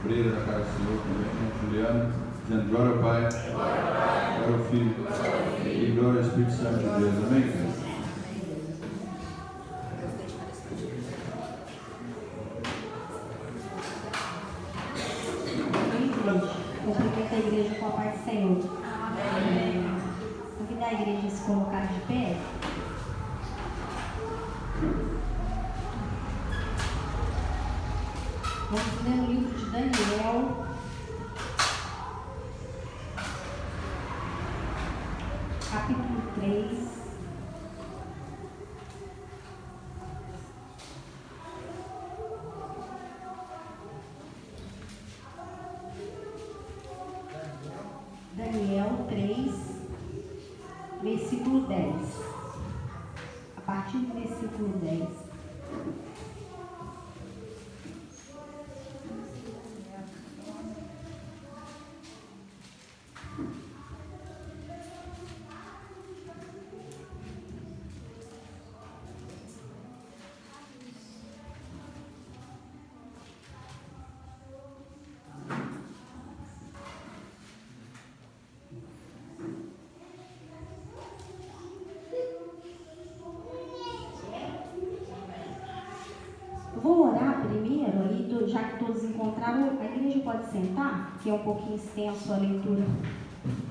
obreira da casa do Senhor também, né? Juliana, dizendo glória ao Pai, glória ao Filho e glória ao Espírito Santo de Deus. Amém, queridos? Cumprimento a igreja com a paz do Senhor. Amém. Convidar a igreja a se colocar de pé. Vamos ler no livro de Daniel, capítulo 3. Daniel 3, versículo 10. A partir do versículo 10. Vou orar primeiro, aí, já que todos encontraram, a igreja pode sentar, que é um pouquinho extenso a leitura.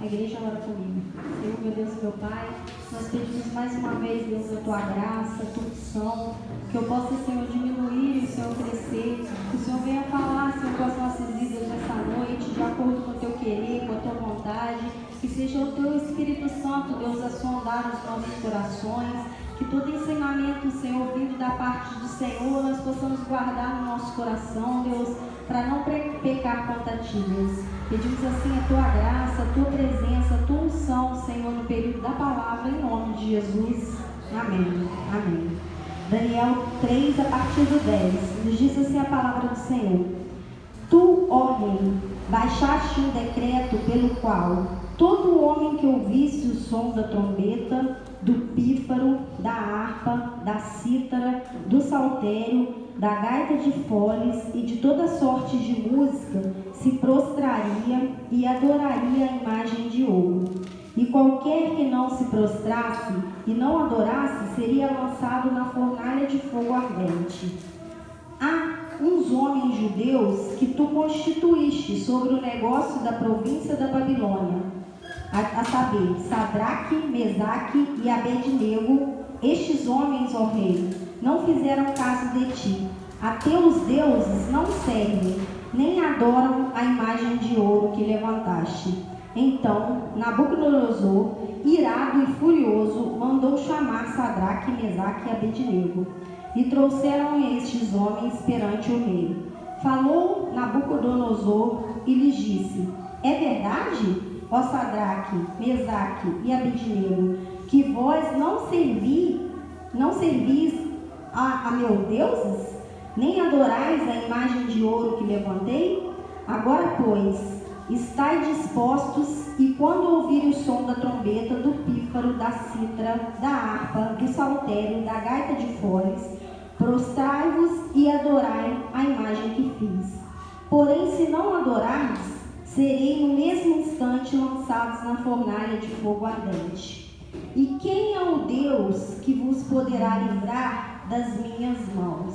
A igreja ora comigo. Senhor, meu Deus e meu Pai, nós pedimos mais uma vez, Deus, a Tua graça, a Tua unção, que eu possa, Senhor, diminuir e o Senhor crescer, que o Senhor venha falar, Senhor, com as nossas vidas nessa noite, de acordo com o Teu querer, com a Tua vontade, que seja o Teu Espírito Santo, Deus, a sondar os nossos corações, que todo ensinamento, Senhor, vindo da parte do Senhor, nós possamos guardar no nosso coração, Deus, para não pecar contra Ti, Deus. Pedimos assim a Tua graça, a Tua presença, a Tua unção, Senhor, no período da palavra, em nome de Jesus. Amém. Amém. Daniel 3, a partir do 10. Nos diz assim a palavra do Senhor. Tu, ó rei, baixaste um decreto pelo qual todo homem que ouvisse o som da trombeta, do pífaro, da harpa, da cítara, do saltério, da gaita de foles e de toda sorte de música se prostraria e adoraria a imagem de ouro. E qualquer que não se prostrasse e não adorasse seria lançado na fornalha de fogo ardente. Há uns homens judeus que tu constituíste sobre o negócio da província da Babilônia, a saber, Sadraque, Mesaque e Abednego. Estes homens, ó rei, não fizeram caso de ti. A teus deuses não servem, nem adoram a imagem de ouro que levantaste. Então, Nabucodonosor, irado e furioso, mandou chamar Sadraque, Mesaque e Abednego. E trouxeram estes homens perante o rei. Falou Nabucodonosor e lhes disse: é verdade, ó Sadraque, Mesaque e Abednego, que vós não servis a meus deuses, nem adorais a imagem de ouro que levantei? Agora, pois, estai dispostos, e quando ouvirem o som da trombeta, do pífaro, da cítara, da harpa, do saltério, da gaita de foles, prostrai-vos e adorai a imagem que fiz. Porém, se não adorardes, serei no mesmo instante lançados na fornalha de fogo ardente. E quem é o Deus que vos poderá livrar das minhas mãos?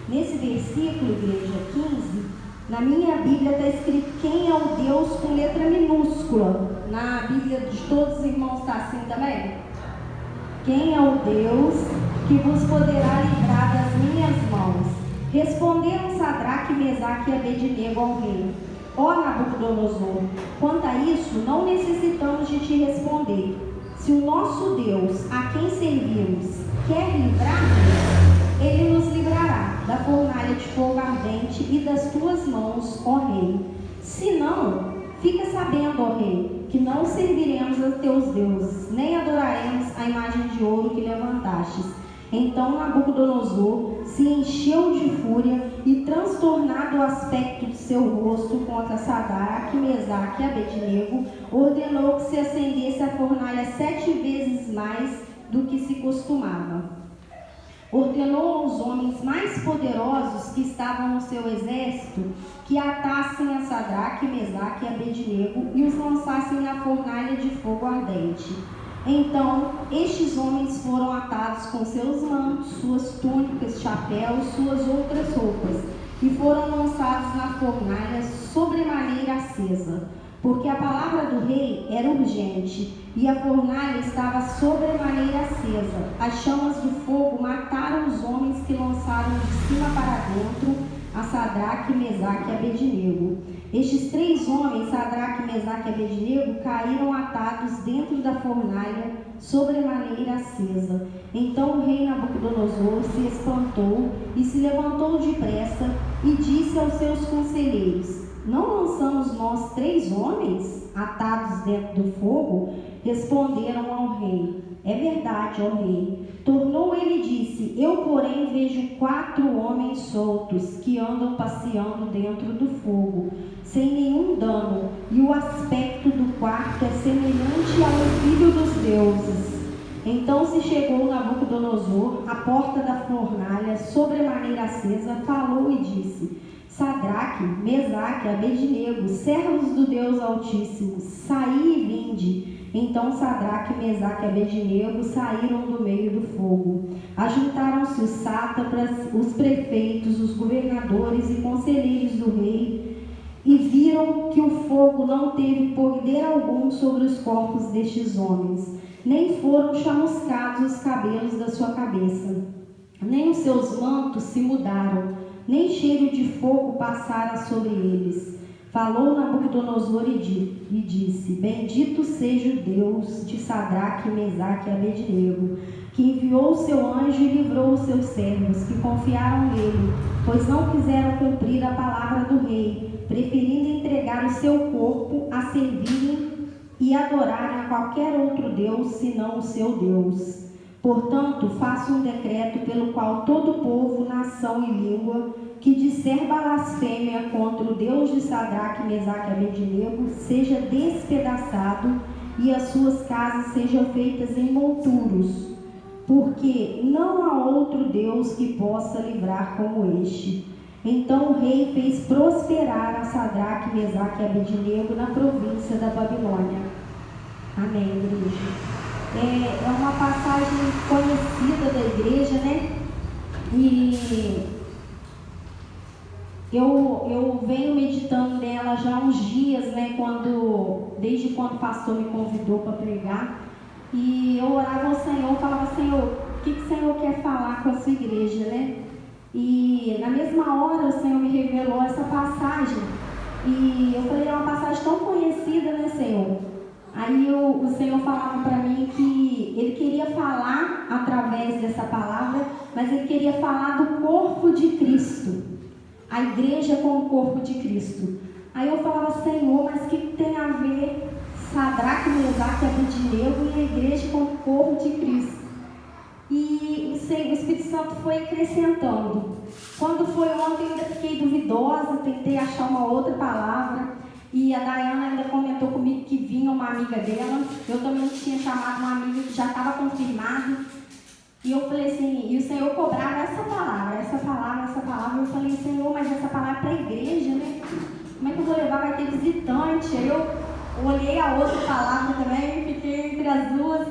Nesse versículo, igreja 15, na minha Bíblia está escrito quem é o Deus com letra minúscula. Na Bíblia de todos os irmãos está assim também? Quem é o Deus que vos poderá livrar das minhas mãos? Responderam Sadraque, Mesaque e Abednego ao rei: ó Nabucodonosor, quanto a isso, não necessitamos de te responder. Se o nosso Deus, a quem servimos, quer livrar-nos, ele nos livrará da fornalha de fogo ardente e das tuas mãos, ó rei. Se não, fica sabendo, ó rei, que não serviremos a teus deuses, nem adoraremos a imagem de ouro que levantastes. Então Nabucodonosor se encheu de fúria e, transtornado o aspecto de seu rosto contra Sadraque, Mesaque e Abednego, ordenou que se acendesse a fornalha 7 vezes mais do que se costumava. ordenou aos homens mais poderosos que estavam no seu exército que atassem a Sadraque, Mesaque e Abednego e os lançassem na fornalha de fogo ardente. Então, estes homens foram atados com seus mantos, suas túnicas, chapéus, suas outras roupas, e foram lançados na fornalha sobremaneira acesa, porque a palavra do rei era urgente, e a fornalha estava sobremaneira acesa. As chamas do fogo mataram os homens que lançaram de cima para dentro a Sadraque, Mesaque e Abednego. Estes 3 homens, Sadraque, Mesaque e Abednego, caíram atados dentro da fornalha sobremaneira acesa. Então o rei Nabucodonosor se espantou e se levantou depressa e disse aos seus conselheiros: não lançamos nós 3 homens atados dentro do fogo? Responderam ao rei: é verdade, ó rei. Tornou ele e disse: eu, porém, vejo 4 homens soltos que andam passeando dentro do fogo, sem nenhum dano, e o aspecto do quarto é semelhante ao filho dos deuses. Então se chegou Nabucodonosor à porta da fornalha sobremaneira acesa, falou e disse: Sadraque, Mesaque, Abednego, servos do Deus Altíssimo, saí e vinde. Então Sadraque, Mesaque e Abednego saíram do meio do fogo. Ajuntaram-se os sátrapas, os prefeitos, os governadores e conselheiros do rei, e viram que o fogo não teve poder algum sobre os corpos destes homens, nem foram chamuscados os cabelos da sua cabeça, nem os seus mantos se mudaram, nem cheiro de fogo passara sobre eles. Falou Nabucodonosor e disse: bendito seja o Deus de Sadraque, Mesaque e Abednego, que enviou o seu anjo e livrou os seus servos, que confiaram nele, pois não quiseram cumprir a palavra do rei, preferindo entregar o seu corpo a servirem e adorarem a qualquer outro Deus, senão o seu Deus. Portanto, faço um decreto pelo qual todo povo, nação e língua que disser blasfêmia contra o Deus de Sadraque, Mesaque e Abednego seja despedaçado e as suas casas sejam feitas em montouros, porque não há outro Deus que possa livrar como este. Então o rei fez prosperar a Sadraque, Mesaque e Abednego na província da Babilônia. Amém, igreja. É uma passagem conhecida da igreja, né? E eu venho meditando nela já há uns dias, né? Desde quando o pastor me convidou para pregar. E eu orava ao Senhor, falava: Senhor, o que o Senhor quer falar com a sua igreja, né? E na mesma hora o Senhor me revelou essa passagem. E eu falei: é uma passagem tão conhecida, né, Senhor? Aí o Senhor falava para mim que Ele queria falar através dessa palavra, mas Ele queria falar do corpo de Cristo, a igreja com o corpo de Cristo. Aí eu falava: Senhor, mas o que tem a ver Sadraque, Mesaque e Abednego e a igreja com o corpo de Cristo? E o Espírito Santo foi acrescentando. Quando foi ontem eu ainda fiquei duvidosa, tentei achar uma outra palavra. E a Dayana ainda comentou comigo que vinha uma amiga dela. Eu também tinha chamado uma amiga que já estava confirmado. E eu falei assim, e o Senhor cobrava essa palavra. Eu falei: Senhor, mas essa palavra é para a igreja, né? Como é que eu vou levar? Vai ter visitante. Aí eu olhei a outra palavra também, fiquei entre as duas.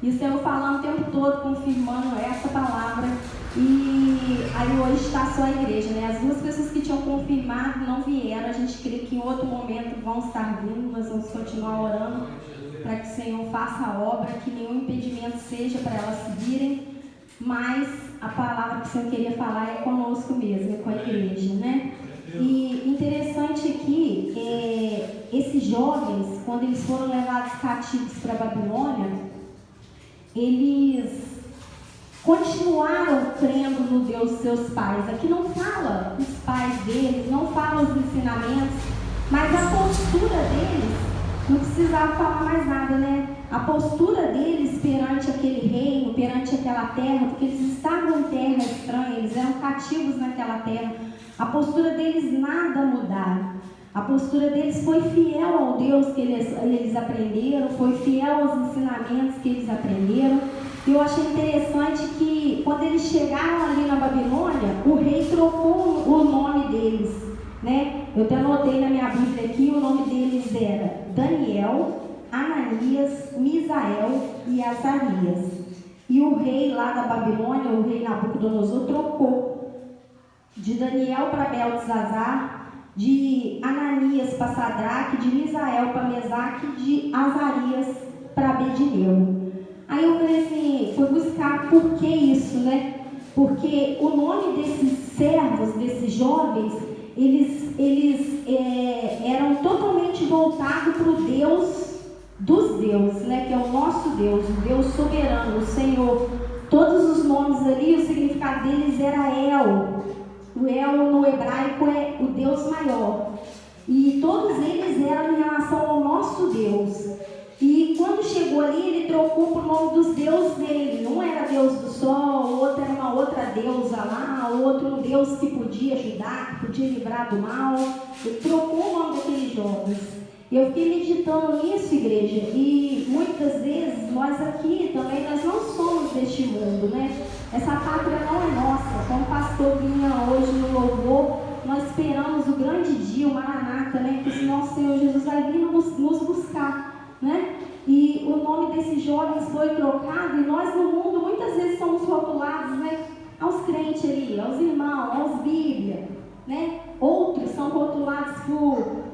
E o Senhor falando o tempo todo, confirmando essa palavra. E aí hoje está só a igreja, né? As 2 pessoas que tinham confirmado não vieram. A gente crê que em outro momento vão estar vindo. Nós vamos continuar orando para que o Senhor faça a obra, que nenhum impedimento seja para elas seguirem. Mas a palavra que o Senhor queria falar é conosco mesmo, é com a igreja, né? E interessante aqui, esses jovens, quando eles foram levados cativos para a Babilônia, eles continuaram crendo no Deus dos seus pais. Aqui não fala os pais deles, não fala os ensinamentos, mas a postura deles, não precisava falar mais nada, né? A postura deles perante aquele reino, perante aquela terra, porque eles estavam em terra estranha, eles eram cativos naquela terra. A postura deles nada mudaram. A postura deles foi fiel ao Deus que eles aprenderam, foi fiel aos ensinamentos que eles aprenderam. E eu achei interessante que quando eles chegaram ali na Babilônia, o rei trocou o nome deles, né? Eu até anotei na minha Bíblia aqui, o nome deles era Daniel, Ananias, Misael e Azarias. E o rei lá da Babilônia, o rei Nabucodonosor, trocou de Daniel para Beltesazar, de Ananias para Sadraque, de Misael para Mesaque, de Azarias para Abednego. Aí eu falei assim, fui buscar por que isso, né? Porque o nome desses servos, desses jovens, eles eram totalmente voltados para o Deus dos deuses, né? Que é o nosso Deus, o Deus soberano, o Senhor. Todos os nomes ali, o significado deles era El. O El no hebraico é o Deus maior. E todos eles eram em relação ao nosso Deus. E quando chegou ali, ele trocou para o nome dos deuses dele. Um era Deus do sol, o outro era uma outra deusa lá, o outro um Deus que podia ajudar, que podia livrar do mal. Ele trocou o nome daqueles jovens. E eu fiquei meditando nisso, igreja. E muitas vezes, nós aqui também, nós não somos deste mundo, né? Essa pátria não é nossa. Como o pastor vinha hoje no louvor, nós esperamos o grande dia, o Maranata, né? Que o nosso Senhor Jesus vai vir nos buscar, né? E o nome desses jovens foi trocado, e nós no mundo muitas vezes somos rotulados, né? Aos crentes ali, aos irmãos, aos Bíblia, né? Outros são rotulados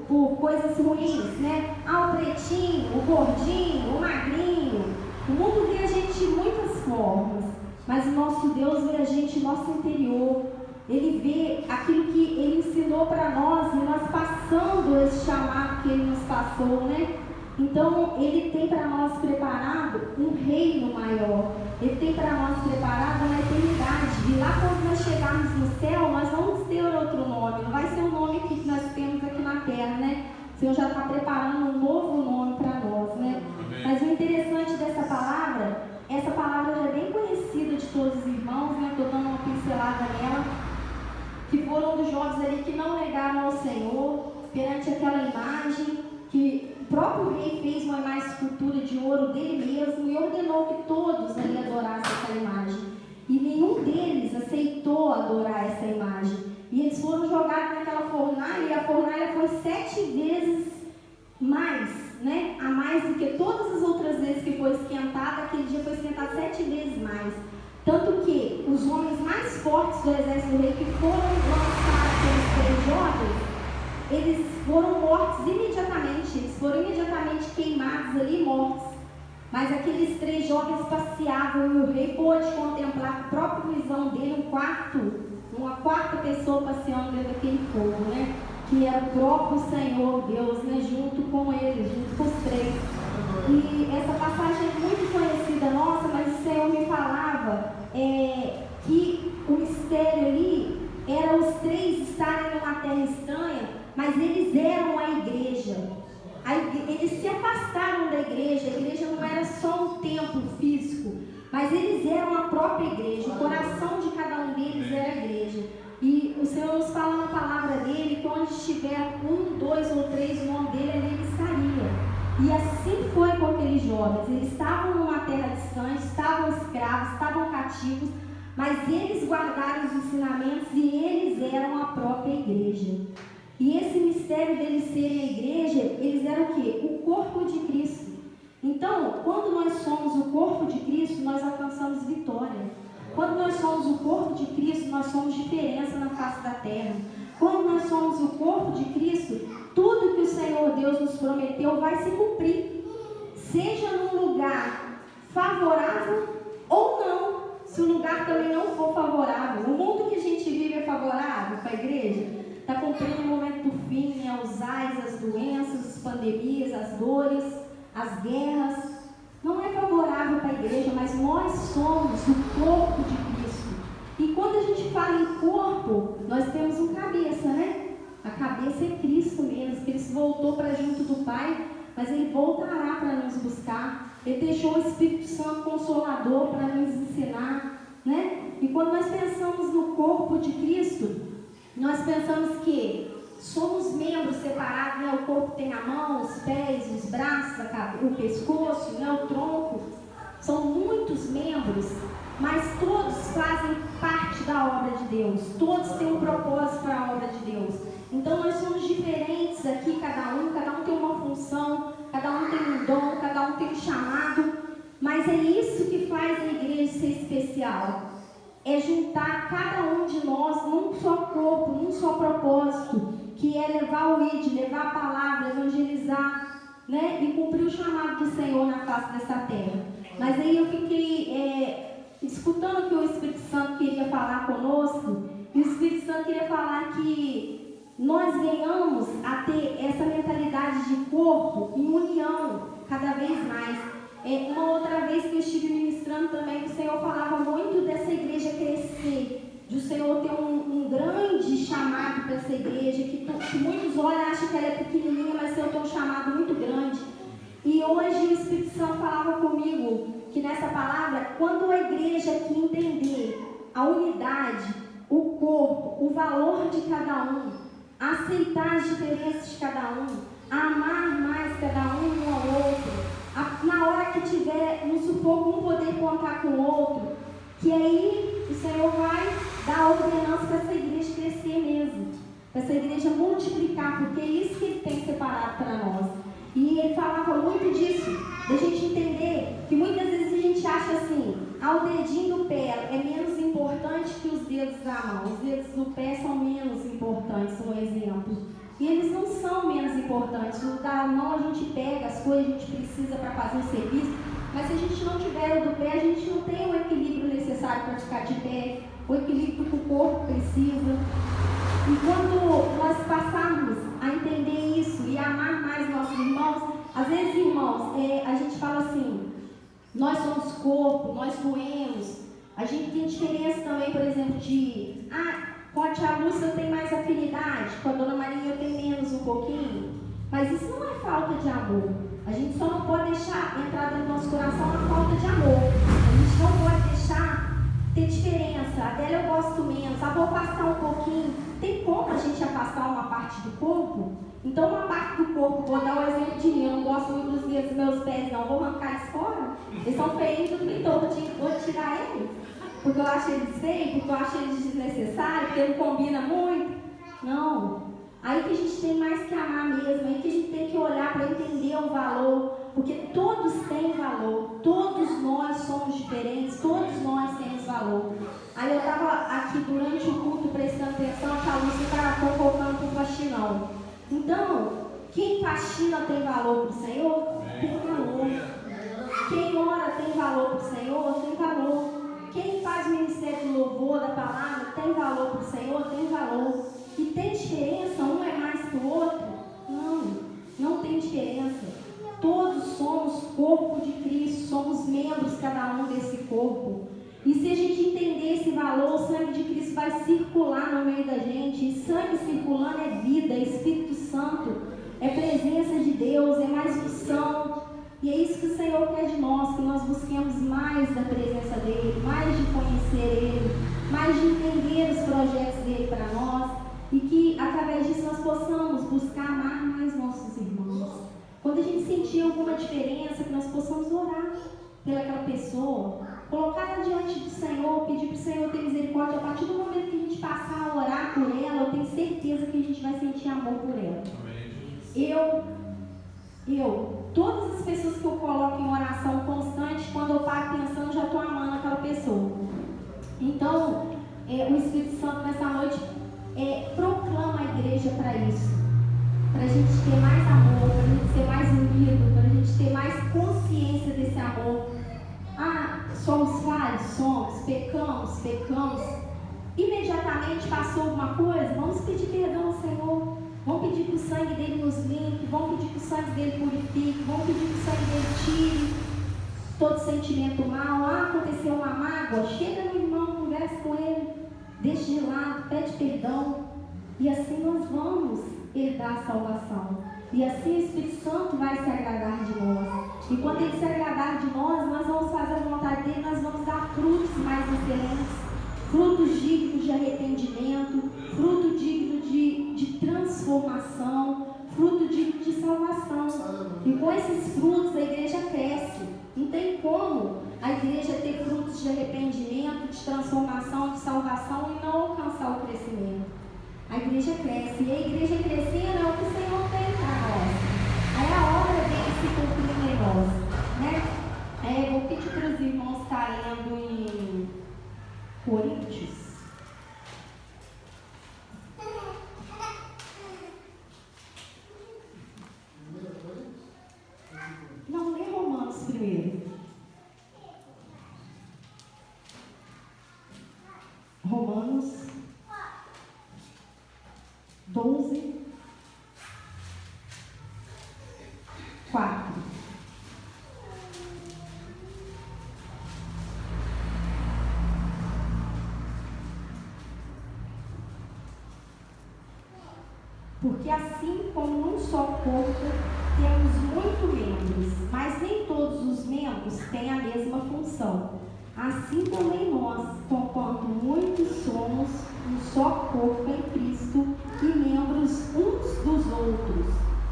por coisas ruins, né? O pretinho, o gordinho, o magrinho. O mundo vê a gente de muitas formas, mas o nosso Deus vê a gente, nosso interior. Ele vê aquilo que Ele ensinou para nós, e nós passando esse chamado que Ele nos passou, né? Então, Ele tem para nós preparado um reino maior. Ele tem para nós preparado uma eternidade. E lá quando nós chegarmos no céu, nós vamos ter outro nome. Não vai ser o nome que nós temos aqui na terra, né? O Senhor já está preparando um novo nome para nós, né? Mas o interessante dessa palavra, essa palavra já é bem conhecida de todos os irmãos, né? Estou dando uma pincelada nela. Que foram dos jovens ali que não negaram ao Senhor perante aquela imagem que o próprio rei fez uma escultura de ouro dele mesmo e ordenou que todos ali adorassem aquela imagem. E nenhum deles aceitou adorar essa imagem. E eles foram jogados naquela fornalha, e a fornalha foi 7 vezes mais, né? A mais do que todas as outras vezes que foi esquentada. Aquele dia foi esquentado 7 vezes mais. Tanto que os homens mais fortes do exército do rei que foram lançar aqueles 3 jovens, eles foram mortos imediatamente, eles foram imediatamente queimados ali e mortos. Mas aqueles 3 jovens passeavam e o rei pôde contemplar a própria visão dele, uma quarta pessoa passeando dentro daquele fogo, né? Que era o próprio Senhor Deus, né? Junto com eles, junto com os 3. E essa passagem é muito conhecida nossa, mas o Senhor me falava que o mistério ali era os 3 estarem numa terra estranha, mas eles eram a igreja. Eles se afastaram da igreja. A igreja não era só um templo físico, mas eles eram a própria igreja. O coração de cada um deles era a igreja. E o Senhor nos fala na palavra dele que onde estiver 1, 2 ou 3, o nome dele, ali ele estaria. E assim foi com aqueles jovens. Eles estavam numa terra distante, estavam escravos, estavam cativos, mas eles guardaram os ensinamentos e eles eram a própria igreja. E esse mistério deles serem a igreja, eles eram o quê? O corpo de Cristo. Então, quando nós somos o corpo de Cristo, nós alcançamos vitória. Quando nós somos o corpo de Cristo, nós somos diferença na face da terra. Quando nós somos o corpo de Cristo, tudo que o Senhor Deus nos prometeu vai se cumprir. Seja num lugar favorável ou não. Se o lugar também não for favorável. O mundo que a gente vive é favorável para a igreja? Está cumprindo o momento do fim, né? Os ais, as doenças, as pandemias, as dores, as guerras. Não é favorável para a igreja, mas nós somos o corpo de Cristo. E quando a gente fala em corpo, nós temos um cabeça, né? A cabeça é Cristo mesmo. Cristo voltou para junto do Pai, mas Ele voltará para nos buscar. Ele deixou o Espírito Santo Consolador para nos ensinar, né? E quando nós pensamos no corpo de Cristo, nós pensamos que somos membros separados, né? O corpo tem a mão, os pés, os braços, o pescoço, né? O tronco. são muitos membros, mas todos fazem parte da obra de Deus, todos têm um propósito para a obra de Deus. Então nós somos diferentes aqui, cada um tem uma função, cada um tem um dom, cada um tem um chamado, mas é isso que faz a igreja ser especial, é juntar cada um de nós num só corpo, num só propósito, que é levar o ID, levar a palavra, evangelizar, né? E cumprir o chamado do Senhor na face dessa terra. Mas aí eu fiquei escutando o que o Espírito Santo queria falar conosco, e o Espírito Santo queria falar que nós venhamos a ter essa mentalidade de corpo em união cada vez mais. Uma outra vez que eu estive ministrando também, o Senhor falava muito dessa igreja crescer, de o Senhor ter um grande chamado para essa igreja, que muitos olham e acham que ela é pequenininha, mas o Senhor tem um chamado muito grande. E hoje o Espírito Santo falava comigo que nessa palavra, quando a igreja aqui entender a unidade, o corpo, o valor de cada um, aceitar as diferenças de cada um, amar mais cada um ao outro, na hora que tiver no sufoco um poder contar com o outro, que aí o Senhor vai dar a ordenança para essa igreja crescer mesmo, para essa igreja multiplicar, porque é isso que Ele tem separado para nós. E Ele falava muito disso, da gente entender que muitas vezes a gente acha assim, o dedinho do pé é menos importante que os dedos da mão, os dedos do pé são menos importantes, um exemplo. E eles não são menos importantes. O da mão a gente pega as coisas, a gente precisa para fazer o serviço, mas se a gente não tiver o do pé, a gente não tem o equilíbrio necessário para ficar de pé, o equilíbrio que o corpo precisa. E quando nós passarmos a entender isso e amar mais nossos irmãos, às vezes, irmãos, a gente fala assim, nós somos corpo, nós doemos, a gente tem diferença também, por exemplo, de com a tia Lúcia eu tenho mais afinidade, com a dona Marinha eu tenho menos um pouquinho, mas isso não é falta de amor. A gente só não pode deixar entrar dentro do nosso coração a falta de amor. A gente não pode deixar ter diferença. A dela eu gosto menos, vou afastar um pouquinho. Tem como a gente afastar uma parte do corpo? Então uma parte do corpo, vou dar o exemplo de mim, eu não gosto muito dos dedos dos meus pés não, vou arrancar eles fora. Eles são feios do pintor, vou tirar eles. Porque eu acho eles feios, porque eu acho eles desnecessários, porque não combina muito. Não. Aí que a gente tem mais que amar mesmo, aí que a gente tem que olhar para entender o valor, porque todos têm valor, todos nós somos diferentes, todos nós temos valor. Aí eu estava aqui durante o culto prestando atenção, que a Lúcia está convocando para o faxinão. Então, quem faxina tem valor para o Senhor? Tem valor. Quem ora tem valor para o Senhor? Tem valor. Quem faz ministério de louvor da palavra tem valor para o Senhor? Tem valor. E tem diferença? Um é mais que o outro? Não, não tem diferença. Todos somos corpo de Cristo, somos membros cada um desse corpo. E se a gente entender esse valor, o sangue de Cristo vai circular no meio da gente. E sangue circulando é vida, é Espírito Santo, é presença de Deus, é mais unção. E é isso que o Senhor quer de nós, que nós busquemos mais da presença dEle, mais de conhecer Ele, mais de entender os projetos dEle para nós, e que através disso nós possamos buscar amar mais nossos irmãos. Quando a gente sentir alguma diferença, que nós possamos orar pelaquela pessoa, colocar ela diante do Senhor, pedir para o Senhor ter misericórdia. A partir do momento que a gente passar a orar por ela, eu tenho certeza que a gente vai sentir amor por ela. Todas as pessoas que eu coloco em oração constante, quando eu paro pensando, já estou amando aquela pessoa. Então, o Espírito Santo nessa noite proclama a igreja para isso. Para a gente ter mais amor, para a gente ser mais unido, para a gente ter mais consciência desse amor. Somos falhos? Somos. Pecamos. Imediatamente passou alguma coisa, vamos pedir perdão ao Senhor. Vamos pedir que o sangue dele nos limpe, vamos pedir que o sangue dele purifique, vamos pedir que o sangue dele tire todo sentimento mal. Aconteceu uma mágoa, chega no irmão, conversa com ele, deixa de lado, pede perdão. E assim nós vamos herdar a salvação. E assim o Espírito Santo vai se agradar de nós. E quando ele se agradar de nós vamos fazer a vontade dele, nós vamos dar frutos mais excelentes, frutos dignos de arrependimento, fruto digno de transformação, fruto digno de salvação. E com esses frutos a igreja cresce. Não tem como a igreja ter frutos de arrependimento, de transformação, de salvação e não alcançar o crescimento. A igreja cresce, e a igreja crescendo é o que o Senhor tem para nós. Aí a obra dele se cumprir em nós, né? Vou pedir para os irmãos estarem lendo em Coríntios. Não, lê Romanos primeiro. Romanos 12, 4. Porque assim como num só corpo temos muitos membros, mas nem todos os membros têm a mesma função. Assim também nós, conquanto muitos somos um só corpo em Cristo e membros uns dos outros.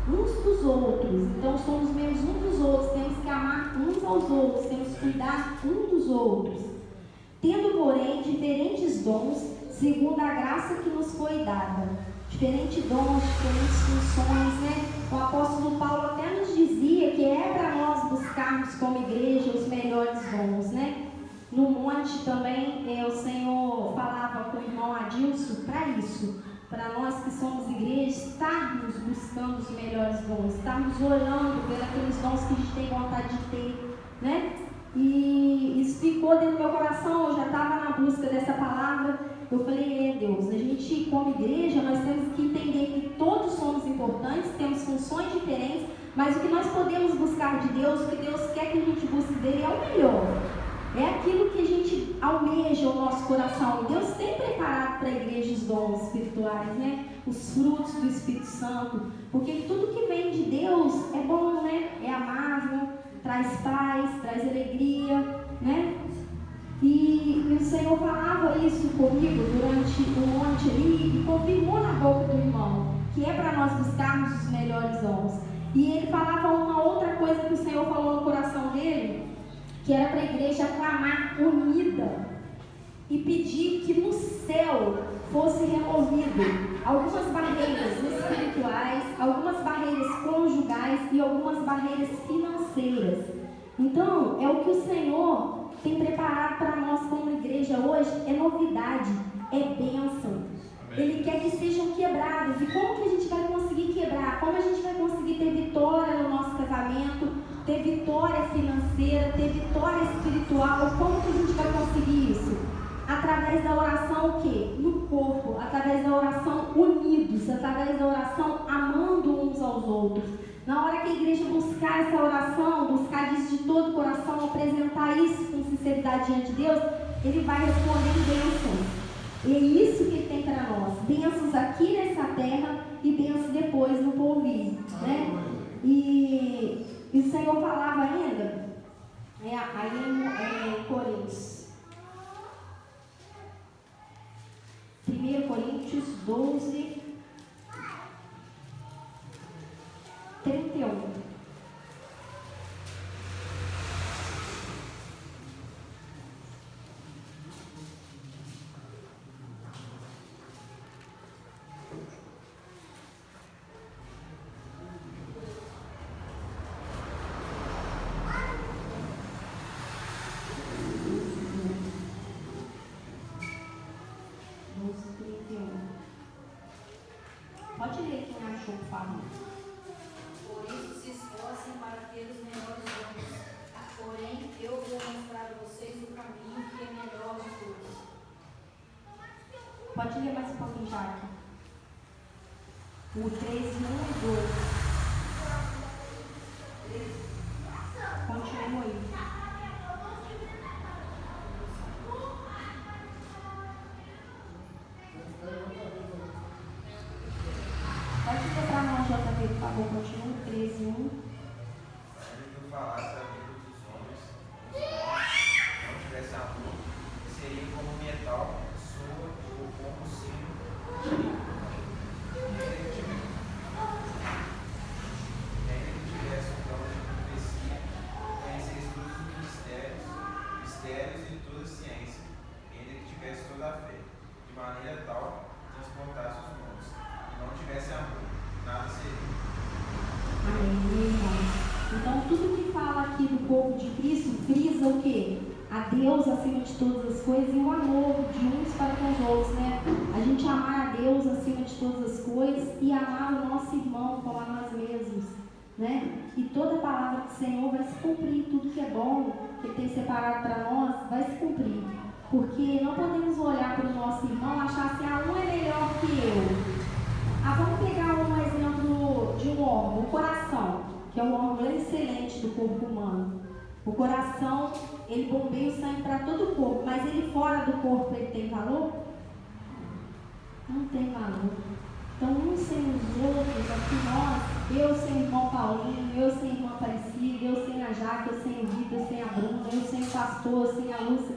Uns dos outros. Então somos membros uns dos outros, temos que amar uns aos outros, temos que cuidar uns dos outros. Tendo, porém, diferentes dons, segundo a graça que nos foi dada. Diferentes dons, diferentes funções, né? O apóstolo Paulo até nos dizia que é para nós buscarmos como igreja os melhores dons, né? No monte também o Senhor falava com o irmão Adilson para isso, para nós que somos igreja, estarmos buscando os melhores dons, estarmos orando pelos dons que a gente tem vontade de ter, né? E isso ficou dentro do meu coração, eu já estava na busca dessa palavra. Eu falei, Deus, a gente como igreja, nós temos que entender que todos somos importantes, temos funções diferentes, mas o que nós podemos buscar de Deus, o que Deus quer que a gente busque dele é o melhor. É aquilo que a gente almeja o nosso coração. Deus tem preparado para a igreja os dons espirituais, né? Os frutos do Espírito Santo. Porque tudo que vem de Deus é bom, né? É amável, traz paz, traz alegria, né? E o Senhor falava isso comigo durante o monte ali e confirmou na boca do irmão que é para nós buscarmos os melhores dons. E ele falava uma outra coisa que o Senhor falou no coração dele, que era para a igreja clamar unida e pedir que no céu fosse removido algumas barreiras espirituais, algumas barreiras conjugais e algumas barreiras financeiras. Então, é o que o Senhor tem preparado para nós como igreja hoje, é novidade, é bênção. Ele quer que sejam quebradas. E como que a gente vai conseguir quebrar? Como a gente vai conseguir ter vitória no nosso casamento, ter vitória financeira, ter vitória espiritual? Como que a gente vai conseguir isso? Através da oração o quê? No corpo, através da oração unidos, através da oração amando uns aos outros. Na hora que a igreja buscar essa oração, buscar isso de todo o coração, apresentar isso com sinceridade diante de Deus, Ele vai responder em bênçãos. E é isso que Ele tem para nós. Bênçãos aqui nessa terra e bênçãos depois no porvir, né? E o Senhor falava ainda, aí em Coríntios. 1 Coríntios 12, 31. Pode ler quem achou, por favor. Por isso se esforcem para ter os melhores dons. Porém, eu vou mostrar a vocês o caminho que é melhor de todos. Pode ler mais um pouquinho já aqui. O 3, 1 e 2. Continua aí. Pode ler para nós, JV, por favor. Continua o 13, 1. Se eu falasse a vida dos homens, não tivesse amor, seria como metal, soa ou como sino. tudo que fala aqui do corpo de Cristo frisa o quê? A Deus acima de todas as coisas e o amor de uns para com os outros, né? A gente amar a Deus acima de todas as coisas e amar o nosso irmão como a nós mesmos, né? E toda palavra do Senhor vai se cumprir, tudo que é bom, que Ele tem separado para nós, vai se cumprir. Porque não podemos olhar para o nosso irmão e achar assim, um é melhor que eu. Vamos pegar um exemplo de um órgão, o coração, que é um órgão excelente do corpo humano. O coração, ele bombeia o sangue para todo o corpo, mas ele fora do corpo, ele tem valor? Não tem valor. Então, uns sem os outros, aqui nós, eu sem o irmão Paulinho, eu sem a irmã Aparecida, eu sem a Jaque, eu sem o Vitor, eu sem a Bruna, eu sem o pastor, eu sem a Lúcia,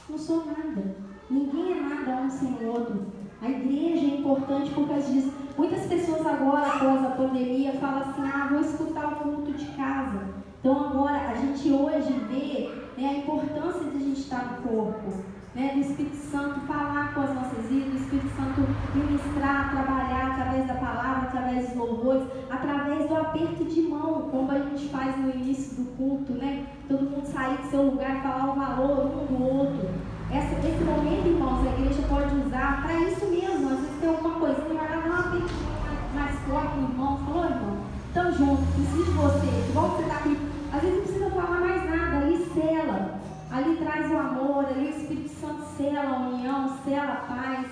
não sou nada. Ninguém é nada um sem o outro. A igreja é importante por causa disso. Muitas pessoas agora, após a pandemia, falam assim, vou escutar o culto de casa. Então agora, a gente hoje vê, né, a importância de a gente estar no corpo, né, do Espírito Santo falar com as nossas vidas, do Espírito Santo ministrar, trabalhar através da palavra, através dos louvores, através do aperto de mão, como a gente faz no início do culto, né? Todo mundo sair do seu lugar e falar o valor um do outro. Esse momento, irmãos, a igreja pode usar para isso mesmo. Às vezes tem alguma coisa, você vai dar uma apertura mais forte no irmão, falou, irmão, estamos juntos, preciso de você, que bom que você está aqui. Às vezes não precisa falar mais nada, ali sela, ali traz o amor, ali o Espírito Santo sela a união, sela a paz,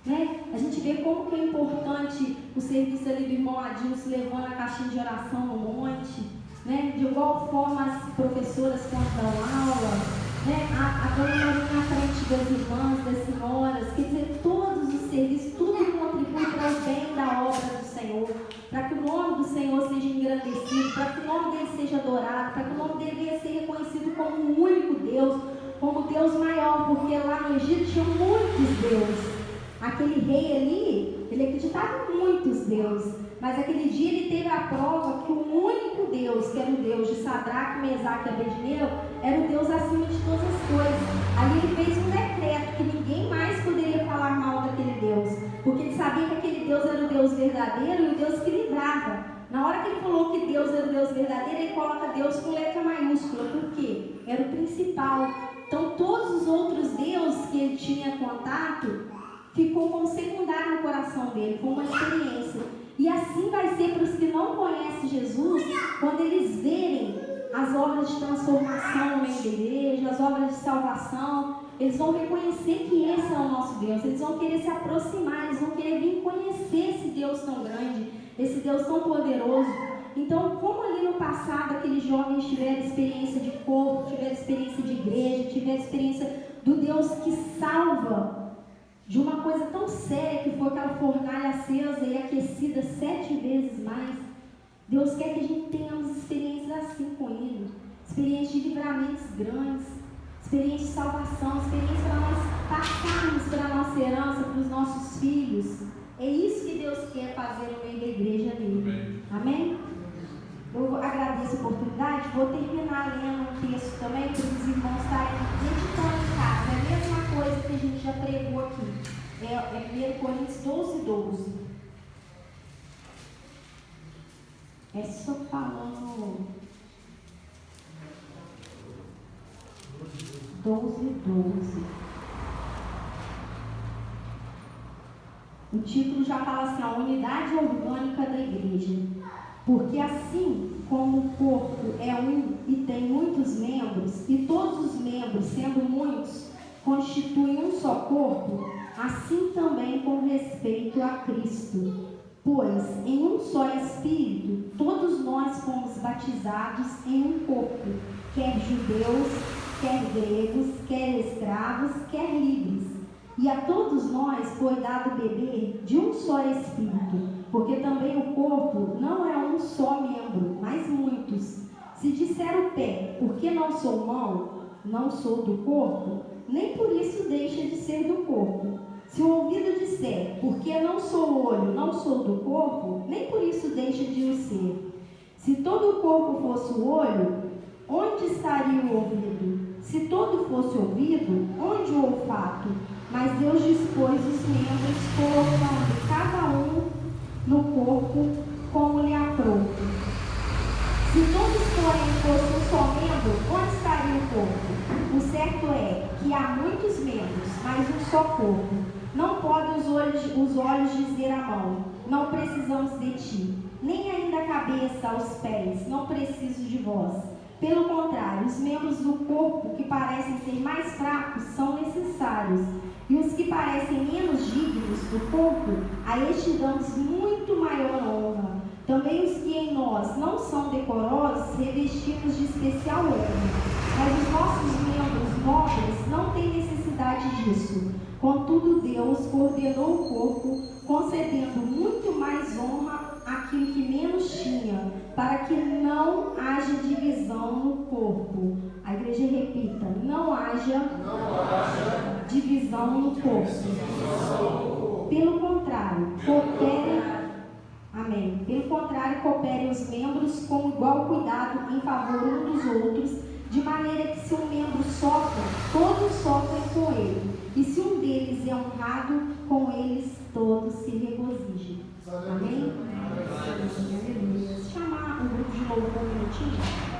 né? A gente vê como que é importante o serviço ali do irmão Adilson levando a caixinha de oração no monte, né? De igual forma as professoras quando dão aula, né? A dona Maria na frente das irmãs, das senhoras, quer dizer, todos os serviços, tudo contribui para o bem da obra do Senhor, para que o nome do Senhor seja engrandecido, para que o nome dele seja adorado, para que o nome dele venha ser reconhecido como um único Deus, como Deus maior, porque lá no Egito tinham muitos deuses. Aquele rei ali, ele acreditava em muitos deuses, mas aquele dia ele teve a prova que o único Deus, que era o Deus de Sadraque, Mesaque e Abednego, era o Deus acima de todas as coisas. Ali ele fez um decreto que ninguém mais poderia falar mal daquele Deus, porque ele sabia que aquele Deus era o Deus verdadeiro e o Deus que livrava. Na hora que ele falou que Deus era o Deus verdadeiro, ele coloca Deus com letra maiúscula, por quê? Era o principal. Então todos os outros deuses que ele tinha contato ficou como secundário no coração dele, como uma experiência. E assim vai ser para os que não conhecem Jesus, quando eles verem as obras de transformação no meio da igreja, as obras de salvação, eles vão reconhecer que esse é o nosso Deus, eles vão querer se aproximar, eles vão querer vir conhecer esse Deus tão grande, esse Deus tão poderoso. Então, como ali no passado aqueles jovens tiveram experiência de corpo, tiveram experiência de igreja, tiveram experiência do Deus que salva, de uma coisa tão séria que foi aquela fornalha acesa e aquecida 7 vezes mais. Deus quer que a gente tenhamos experiências assim com Ele, experiências de livramentos grandes, experiências de salvação, experiências para nós passarmos para a nossa herança, para os nossos filhos. É isso que Deus quer fazer no meio da igreja dele. Amém? Eu agradeço a oportunidade, vou terminar lendo um texto também para os irmãos estarem meditando em casa. É a mesma coisa que a gente já pregou aqui. É 1 Coríntios 12:12. É só falando 12:12. O título já fala assim, a unidade orgânica da igreja. Porque assim como o corpo é um e tem muitos membros, e todos os membros, sendo muitos, constituem um só corpo, assim também com respeito a Cristo. Pois em um só Espírito, todos nós fomos batizados em um corpo, quer judeus, quer gregos, quer escravos, quer livres. E a todos nós foi dado beber de um só Espírito, porque também o corpo não é um só membro, mas muitos. Se disser o pé, porque não sou mão, não sou do corpo, nem por isso deixa de ser do corpo. Se o ouvido disser, porque não sou olho, não sou do corpo, nem por isso deixa de o ser. Se todo o corpo fosse o olho, onde estaria o ouvido? Se todo fosse ouvido, onde o olfato? Mas Deus dispôs os membros, colocando cada um no corpo como lhe aprouve. Se todos, porém, fosse um só membro, onde estaria o corpo? O certo é que há muitos membros, mas um só corpo. Não podem os olhos dizer à mão, não precisamos de ti, nem ainda a cabeça aos pés, não preciso de vós. Pelo contrário, os membros do corpo que parecem ser mais fracos são necessários, e os que parecem menos dignos do corpo, a este damos muito maior honra. Também os que em nós não são decorosos, revestimos de especial honra. Mas os nossos membros nobres não têm necessidade disso. Contudo, Deus coordenou o corpo, concedendo muito mais honra àquilo que menos tinha, para que não haja divisão no corpo. A igreja repita: não haja divisão no corpo. Pelo contrário, cooperem os membros com igual cuidado em favor uns dos outros, de maneira que se um membro sofre, todos sofrem com ele. E se um deles é honrado, com eles todos se regozijam. Amém? Aleluia. Chamar o grupo de louvor um minutinho.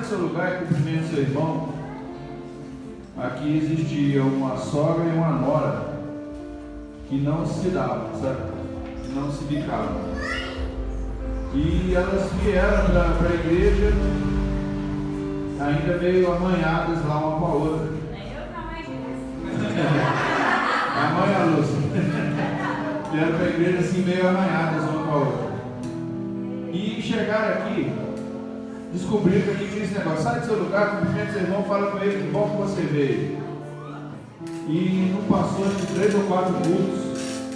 do seu lugar e cumprimente seu irmão. Aqui existia uma sogra e uma nora que não se davam, sabe? Que não se bicavam. E elas vieram para a igreja ainda meio amanhadas lá uma com a outra. A mãe e a Lúcia vieram para a igreja assim meio amanhadas uma com a outra. E chegaram aqui, descobriram que aqui tinha esse negócio. Sai do seu lugar, cumprimenta seu irmão, fala com ele que bom que você veio. E não passou de 3 ou 4 cultos,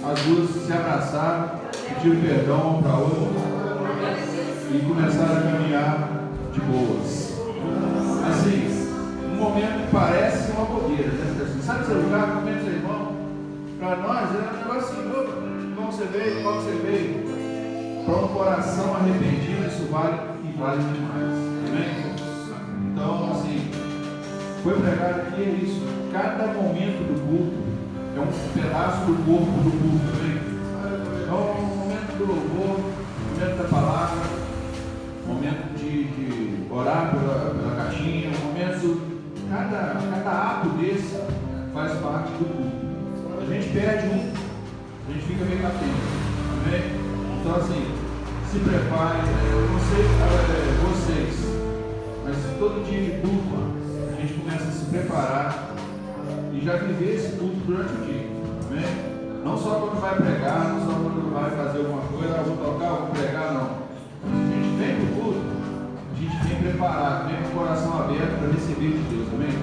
as duas se abraçaram, pediram perdão uma para a outra e começaram a caminhar de boas. Assim, um momento que parece uma bobeira, né? Assim, sai do seu lugar, cumprimenta seu irmão. Para nós é um negócio assim, como você veio, como você veio. Para um coração arrependido, isso vale e vale demais. Amém? Então, assim, foi pregado aqui é isso. Cada momento do culto é um pedaço do corpo do culto. Amém? Então, o momento do louvor, o momento da palavra, o momento de orar pela caixinha, o momento, cada ato desse faz parte do culto. A gente perde um, a gente fica meio atento. Amém? Então, assim, se preparem. Eu não sei vocês, mas todo dia de culto a gente começa a se preparar e já viver esse culto durante o dia. Amém? Não só quando vai pregar, não só quando vai fazer alguma coisa, vou tocar, vou pregar, não. A gente vem para o culto, a gente vem preparado, vem com o coração aberto para receber de Deus. Amém?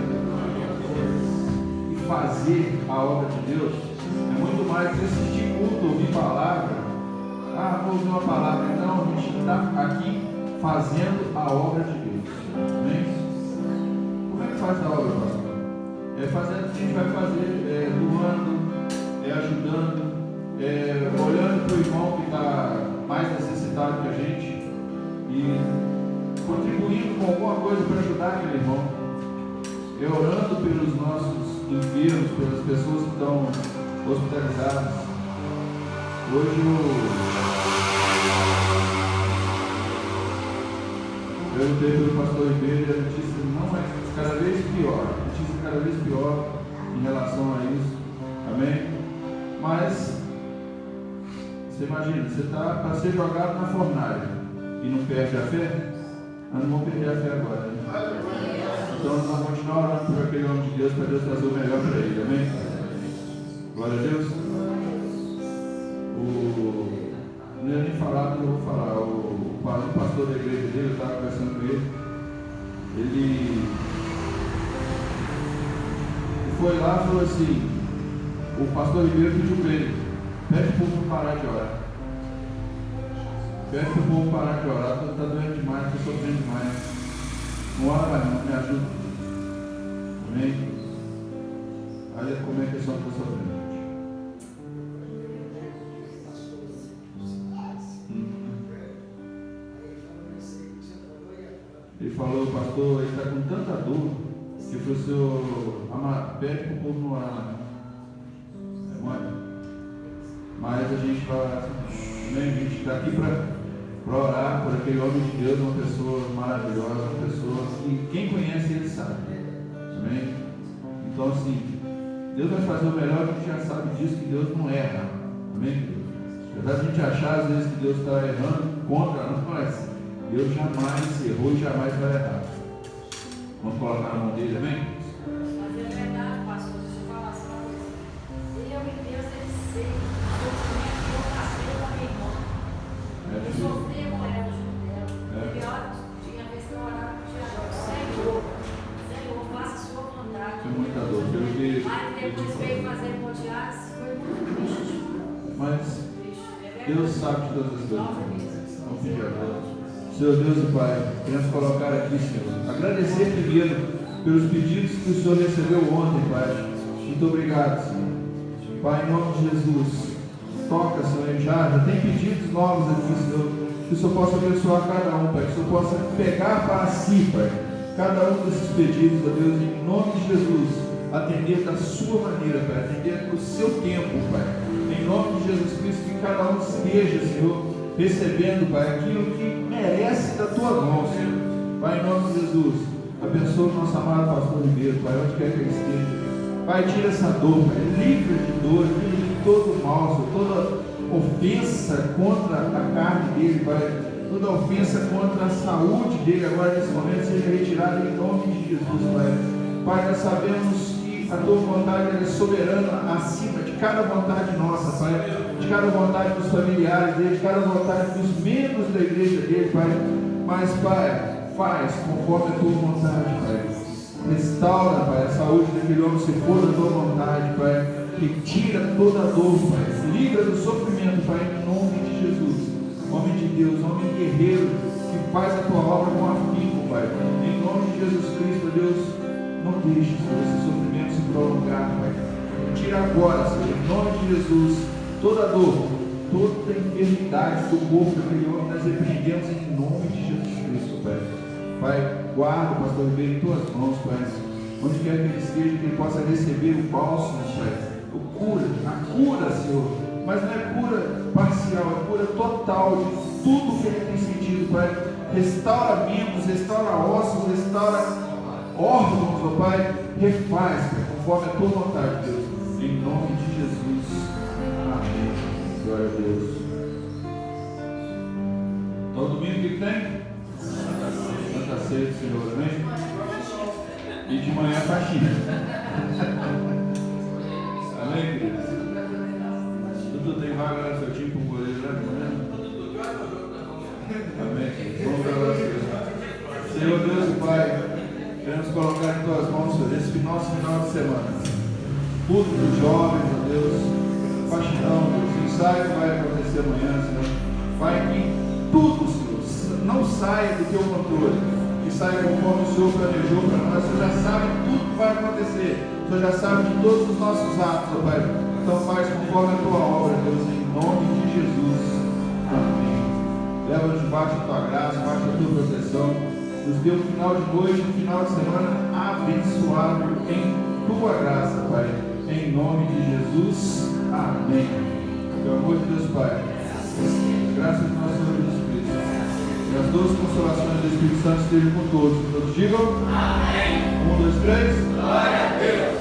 E fazer a obra de Deus é muito mais que assistir culto, ouvir palavra. Vou ouvir uma palavra. Não, a gente está aqui fazendo a obra de Deus. Amém? Como é que faz a obra, pastor? É fazendo o que a gente vai fazer, doando, ajudando, olhando para o irmão que está mais necessitado que a gente e contribuindo com alguma coisa para ajudar aquele irmão. Orando pelos nossos enfermos, pelas pessoas que estão hospitalizadas. Hoje eu perguntei pelo pastor Ribeiro e a notícia não é cada vez pior. A notícia é cada vez pior em relação a isso. Amém? Mas você imagina, você está para ser jogado na fornalha e não perde a fé? Nós não vamos perder a fé agora, né? Então nós vamos continuar orando por aquele homem de Deus para Deus fazer o melhor para ele. Amém? Glória a Deus. Não ia nem falar, mas eu vou falar. O pastor da igreja dele, eu estava conversando com ele. Ele foi lá e falou assim: o pastor Ribeiro pediu para ele: pede para o povo parar de orar. Pede para o povo parar de orar. Está doendo demais, estou sofrendo demais. Não ora mais, não me ajuda. Amém? Olha como é que eles estão sofrendo. Ele falou, pastor, ele está com tanta dor que falou, senhor, pede para o povo não orar mais. É mole. Mas a gente vai, a gente está aqui para orar por aquele homem de Deus, uma pessoa maravilhosa, uma pessoa que quem conhece ele sabe. Amém? Então assim, Deus vai fazer o melhor, a gente já sabe disso, que Deus não erra. Amém? Apesar de a gente achar às vezes que Deus está errando contra nós, Deus jamais errou e jamais vai errar. Vamos colocar na mão dele, amém? Mas é verdade, pastor, deixa eu falar só uma coisa. Eu e Deus, ele sei que eu passei com a minha irmã. Eu sofria com ela junto dela. Teve horas, tinha vez que eu orava com o Senhor, faça a sua vontade. Foi muita dor. Mas depois veio fazer ponteadas, foi muito triste. Mas Deus sabe de todas as coisas. Vamos pedir a Deus. Senhor Deus e Pai, queremos colocar aqui, Senhor, agradecer primeiro pelos pedidos que o Senhor recebeu ontem, Pai. Muito obrigado, Senhor. Pai, em nome de Jesus, toca, Senhor, já tem pedidos novos aqui, Senhor, que o Senhor possa abençoar cada um, Pai, que o Senhor possa pegar para si, Pai, cada um desses pedidos, ó Deus, em nome de Jesus, atender da sua maneira, Pai, atender no seu tempo, Pai, em nome de Jesus Cristo, que cada um esteja, Senhor, recebendo, Pai, aquilo que merece da tua mão, Senhor. Pai, em nome de Jesus, abençoa o nosso amado pastor Ribeiro, Pai, onde quer que ele esteja. Pai, tira essa dor, Pai, livre de dor, livre de todo mal, Senhor, toda ofensa contra a carne dele, Pai, toda ofensa contra a saúde dele agora nesse momento seja retirada em nome de Jesus, Pai. Pai, nós sabemos que a tua vontade é soberana acima de cada vontade nossa, Pai, de cada vontade dos familiares dele, de cada vontade dos membros da igreja dele, Pai. Mas, Pai, faz conforme a tua vontade, Pai. Restaura, Pai, a saúde daquele homem se for da tua vontade, Pai. Retira toda a dor, Pai. Livra do sofrimento, Pai, em nome de Jesus. Homem de Deus, homem guerreiro, que faz a tua obra com afinco, Pai. Em nome de Jesus Cristo, Deus, não deixe, Senhor, esse sofrimento se prolongar, Pai. Tira agora, Senhor, em nome de Jesus, toda dor, toda enfermidade do corpo daquele homem, nós repreendemos em nome de Jesus Cristo, Pai. Pai, guarda o pastor Ribeiro em tuas mãos, Pai. Onde quer que ele esteja, que ele possa receber o bálsamo, Pai. A cura, Senhor. Mas não é cura parcial, é cura total de tudo que ele tem sentido, Pai. Restaura membros, restaura ossos, restaura órgãos, ó Pai. Refaz, Pai, conforme a tua vontade, Deus. Em nome de Jesus. Amém. Glória a Deus. Todo domingo o que tem? Santa Ceia do Senhor, amém? E de manhã faxina. Amém, queridos? Tudo tem vaga no seu time com o goleiro lá de manhã? Amém. Vamos orar a Deus. Senhor Deus e Pai, queremos colocar em tuas mãos, Senhor, esse nosso final de semana. Culto dos jovens, ó Deus. Faxinão, Deus. Ensaio que vai acontecer amanhã, Senhor. Pai, que tudo, Senhor, não saia do teu controle. Que saia conforme o Senhor planejou para nós. O Senhor já sabe tudo que vai acontecer. O Senhor já sabe de todos os nossos atos, ó Pai. Então faz conforme a tua obra, Deus, em nome de Jesus. Amém. Leva-nos debaixo da tua graça, debaixo da tua proteção. Nos dê um final de noite, um final de semana abençoado em tua graça, Pai. Em nome de Jesus. Amém. Pelo amor de Deus, Pai. Graças ao nosso Senhor Jesus Cristo. E as duas consolações do Espírito Santo estejam com todos. Todos digam amém. 1, 2, 3. Glória a Deus.